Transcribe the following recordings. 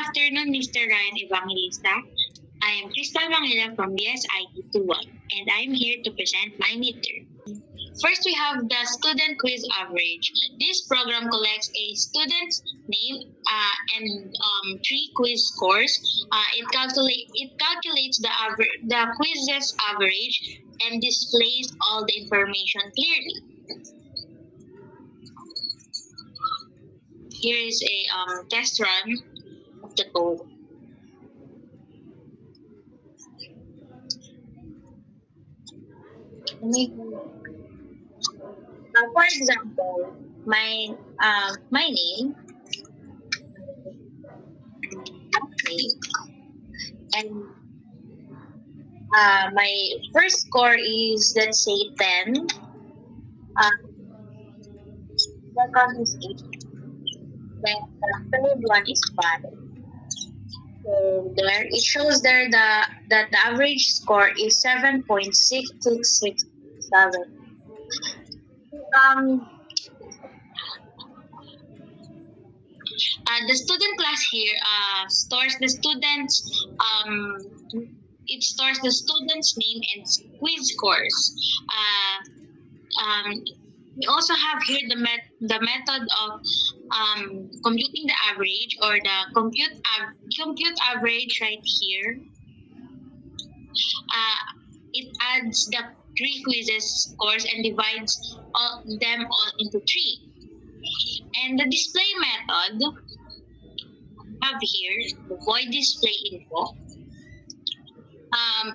afternoon, Mr. Ryan Evangelista. I am Crystal Vangela from BSIT 21, and I am here to present my midterm. First, we have the student quiz average. This program collects a student's name and 3 quiz scores. It calculates the quiz's average and displays all the information clearly. Here is a test run of the code. For example, my name and my first score is, let's say, 10. Second is 8. Then the third one is 5. So there it shows there that the average score is 7.6667. The student class here stores the students it stores the student's name and quiz scores. We also have here the method of computing the average, or the compute average right here. It adds the 3 quizzes scores and divides them all into 3. And the display method we have here, the void display info.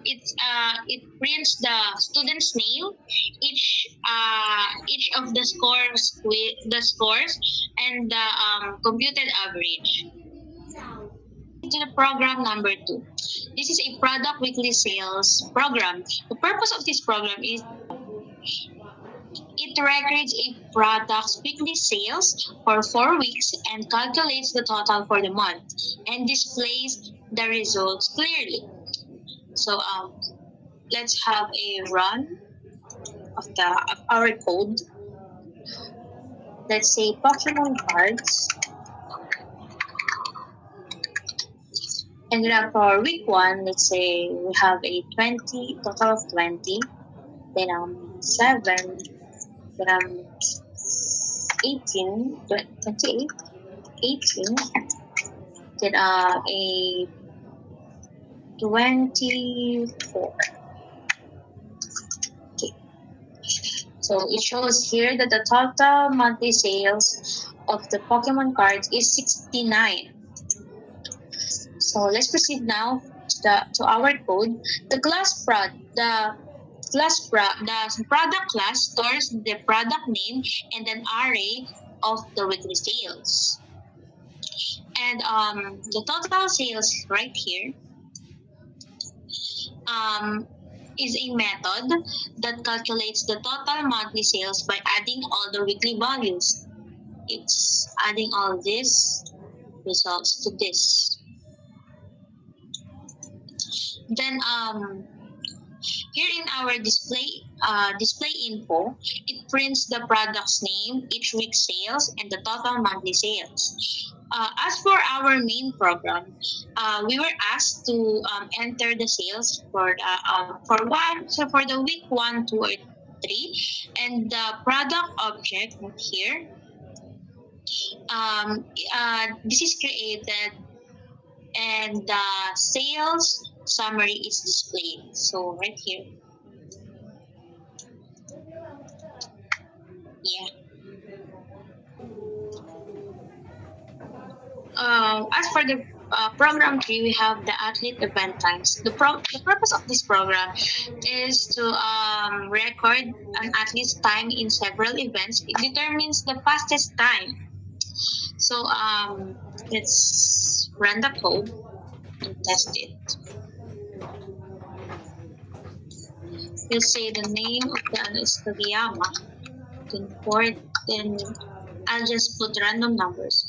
It prints the student's name, each of the scores with the scores, and the computed average. To the program number 2. This is a product weekly sales program. The purpose of this program is it records a product's weekly sales for 4 weeks and calculates the total for the month and displays the results clearly. So let's have a run of our code. Let's say Pokemon cards. And then for week 1, let's say we have a total of 20. Then 7. Then 18, 28, 18. Then a 24. Okay. So it shows here that the total monthly sales of the Pokemon cards is 69. So let's proceed now to our code. The product class stores the product name and an array of the weekly sales. And the total sales right here is a method that calculates the total monthly sales by adding all the weekly values. It's adding all this results to this. Then here in our display info, it prints the product's name, each week's sales, and the total monthly sales. As for our main program, we were asked to enter the sales for the week 1, 2, or 3, and the product object here. This is created, and the sales summary is displayed. So right here. Yeah. As for the program 3, we have the athlete event times. The purpose of this program is to record an athlete's time in several events. It determines the fastest time. So let's run the code and test it. We'll say the name of the ano is Kageyama. Then I'll just put random numbers.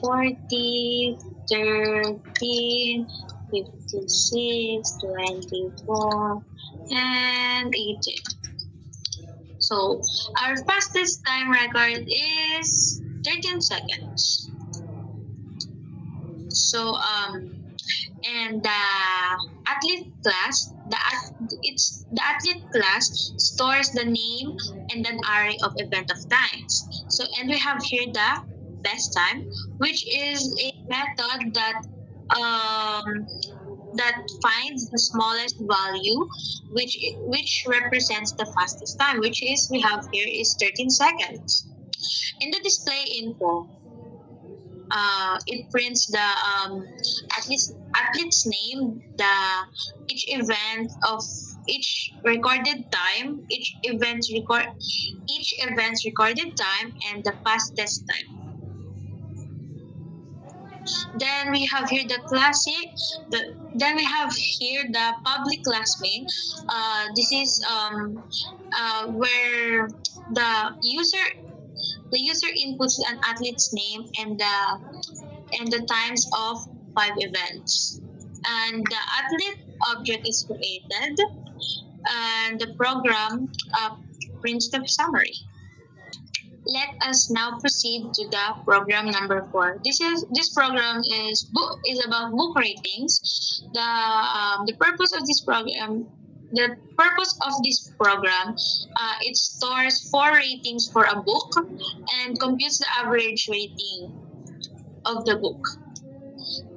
40, 13, 56, 24, and 18. So our fastest time record is 13 seconds. So and the athlete class, the athlete class stores the name and an array of event of times. So and we have here the best time, which is a method that finds the smallest value, which represents the fastest time, which is we have here is 13 seconds. In the display info, it prints the athlete's name, each event of each recorded time, each event's recorded time, and the fastest time. Then we have here the then we have here the public class main. This is where the user inputs an athlete's name and the times of 5 events, and the athlete object is created, and the program prints the summary. Let us now proceed to the program number 4. This program is about book ratings. The purpose of this program. It stores 4 ratings for a book and computes the average rating of the book.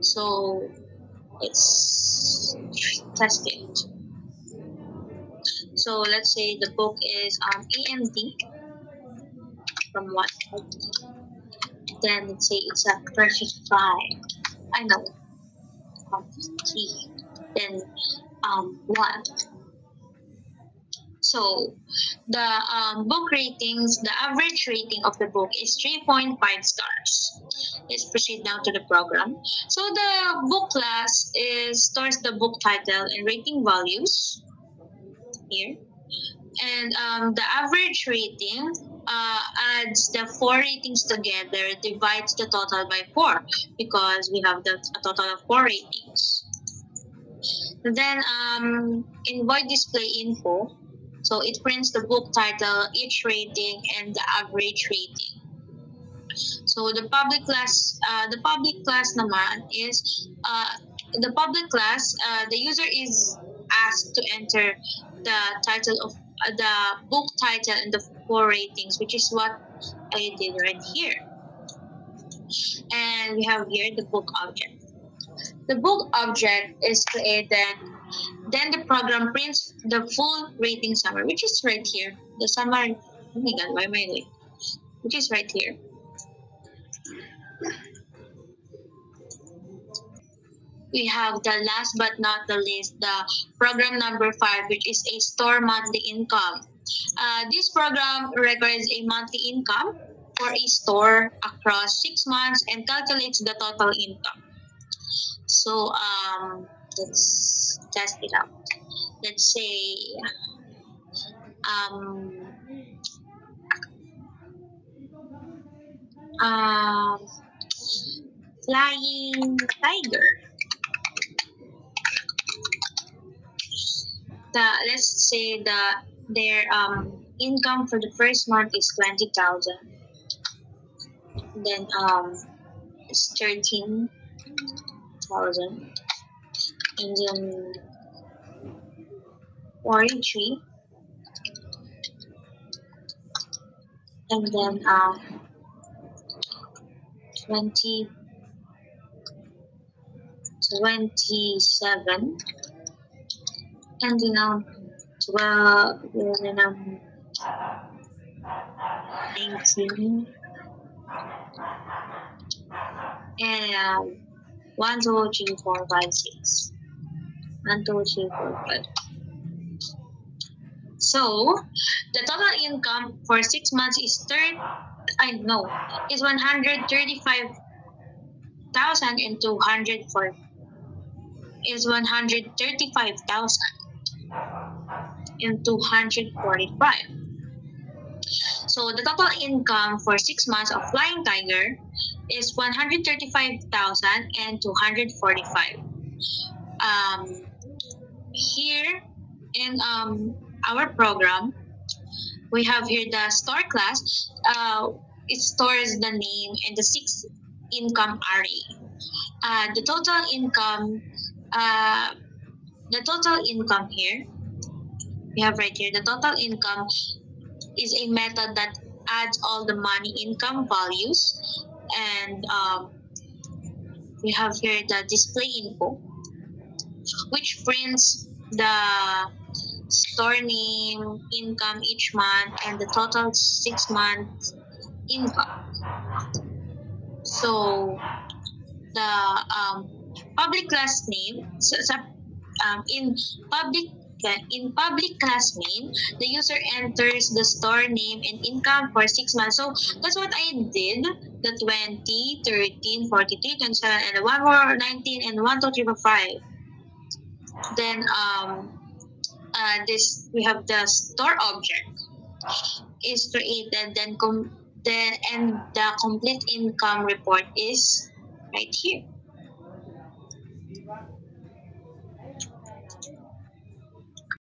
So let's test it. So let's say the book is AMD from 1. Then let's say it's a 35. I know. 3. Then 1. So the book ratings, the average rating of the book is 3.5 stars. Let's proceed now to the program. So the book class stores the book title and rating values here. And the average rating adds the 4 ratings together, divides the total by 4 because we have a total of 4 ratings. Then in void display info, so it prints the book title, each rating, and the average rating. So the public class naman is the public class. The user is asked to enter the title of the book title and the 4 ratings, which is what I did right here. And we have here the book object. The book object is created. Then the program prints the full rating summary, which is right here. The summary. Oh my God, why am I late? Which is right here. We have the last but not the least, the program number 5, which is a store monthly income. This program records a monthly income for a store across 6 months and calculates the total income. So let's test it out. Let's say Flying Tiger. Let's say their income for the first month is 20,000. Then it's 13,000, and then 43, and then 27, and then 12, and then 19, and 1, 2, 3, 4, 5, 6. 1, 2, 3, 4, 5. So the total income for 6 months is 135,000 and 204 is 135,000 and 245. So the total income for 6 months of Flying Tiger is 135,000 and 245. Here in our program, we have here the store class. It stores the name and the 6 income array. the total income, here, we have right here, the total income is a method that adds all the money income values, and we have here the display info, which prints the store name, income each month, and the total 6 months income. So the public class name, in public class name, the user enters the store name and income for 6 months. So that's what I did. The 20, 13, 43, 27, and the 1 more 19, and 1, 2, 3, 4, 5. Then we have the store object is created, then and the complete income report is right here.